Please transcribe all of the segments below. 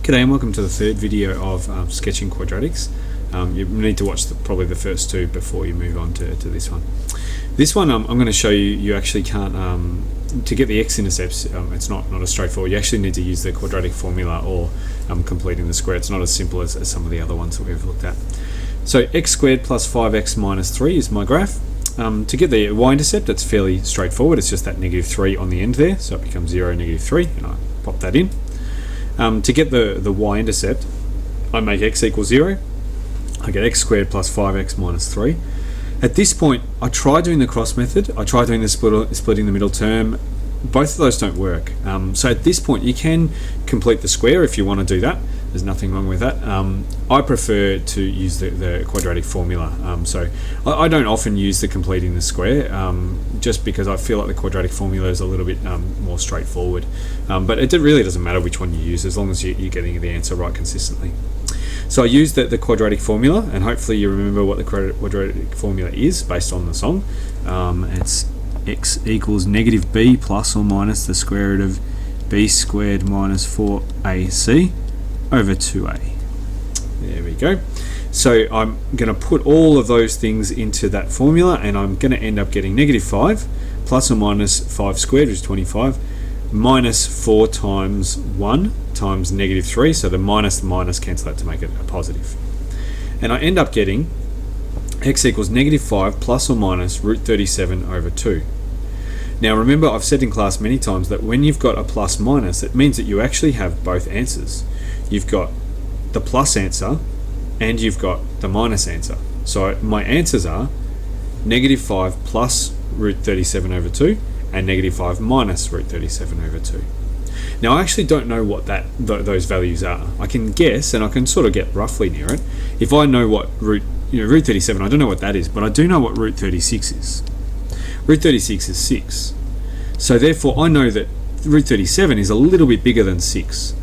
G'day and welcome to the third video of sketching quadratics. You need to watch probably the first two before you move on to this one. This one I'm going to show you actually can't, to get the x-intercepts, it's not as straightforward. You actually need to use the quadratic formula or completing the square. It's not as simple as some of the other ones that we've looked at. So x squared plus 5x minus 3 is my graph. To get the y-intercept, it's fairly straightforward. It's just that -3 on the end there, so it becomes 0, -3, and I pop that in. To get the y-intercept, I make x equals 0. I get x squared plus 5x minus 3. At this point, I try doing the cross method. I try doing the splitting the middle term. Both of those don't work. So at this point, you can complete the square if you want to do that. There's nothing wrong with that. I prefer to use the quadratic formula. So I don't often use the completing the square, just because I feel like the quadratic formula is a little bit more straightforward. But it really doesn't matter which one you use as long as you're getting the answer right consistently. So I use the quadratic formula, and hopefully you remember what the quadratic formula is based on the song. It's x equals -b plus or minus the square root of b squared minus 4ac over 2a. There we go. So I'm going to put all of those things into that formula, and I'm going to end up getting -5 plus or minus 5 squared, which is 25, minus 4 times 1 times -3, so the minus cancel that to make it a positive. And I end up getting x equals -5 plus or minus root 37 over 2. Now remember, I've said in class many times that when you've got a plus minus, it means that you actually have both answers. You've got the plus answer and you've got the minus answer. So my answers are -5 plus root 37 over 2 and -5 minus root 37 over 2. Now I actually don't know what those values are. I can guess, and I can sort of get roughly near it. If I know what root 37, I don't know what that is, but I do know what root 36 is. Root 36 is 6. So therefore I know that root 37 is a little bit bigger than 6.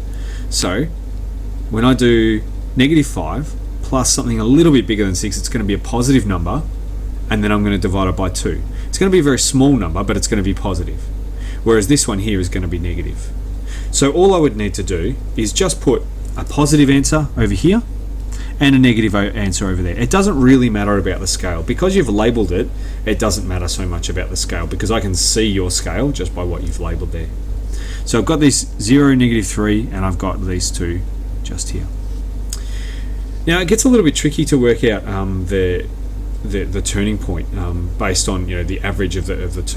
So when I do -5 plus something a little bit bigger than 6, it's going to be a positive number, and then I'm going to divide it by 2. It's going to be a very small number, but it's going to be positive. Whereas this one here is going to be negative. So all I would need to do is just put a positive answer over here and a negative answer over there. It doesn't really matter about the scale. Because you've labelled it, it doesn't matter so much about the scale, because I can see your scale just by what you've labelled there. So I've got this 0, -3, and I've got these two just here. Now it gets a little bit tricky to work out the turning point based on the average of the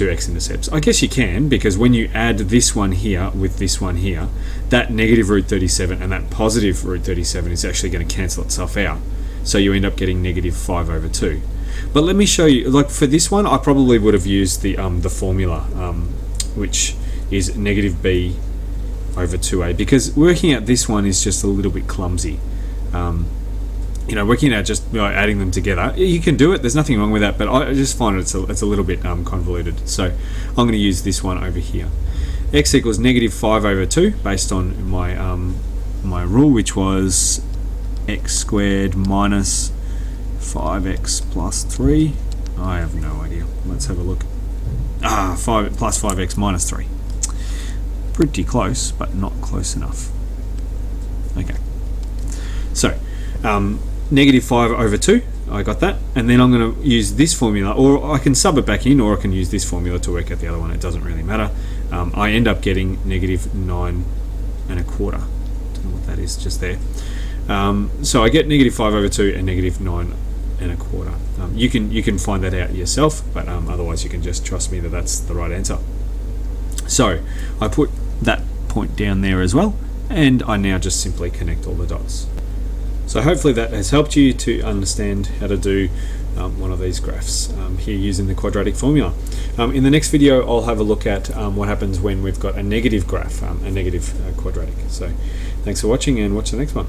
two x-intercepts. I guess you can, because when you add this one here with this one here, that negative root 37 and that positive root 37 is actually going to cancel itself out. So you end up getting -5 over 2. But let me show you, like for this one, I probably would have used the formula, which is -b over 2a, because working out this one is just a little bit clumsy. Working out just adding them together, you can do it, there's nothing wrong with that, but I just find it's a little bit convoluted. So I'm going to use this one over here. X equals -5 over 2 based on my rule, which was x squared minus 5x plus 3. I have no idea. Let's have a look. 5 plus 5x minus 3. Pretty close, but not close enough. Okay. So -5 over 2, I got that, and then I'm going to use this formula, or I can sub it back in, or I can use this formula to work out the other one. It doesn't really matter. I end up getting -9 1/4. Don't know what that is just there. So I get -5 over 2 and -9 1/4. You can find that out yourself, but otherwise you can just trust me that that's the right answer. So I put that point down there as well, and I now just simply connect all the dots. So hopefully that has helped you to understand how to do one of these graphs here using the quadratic formula. In the next video I'll have a look at what happens when we've got a negative graph, a negative quadratic. So thanks for watching, and watch the next one.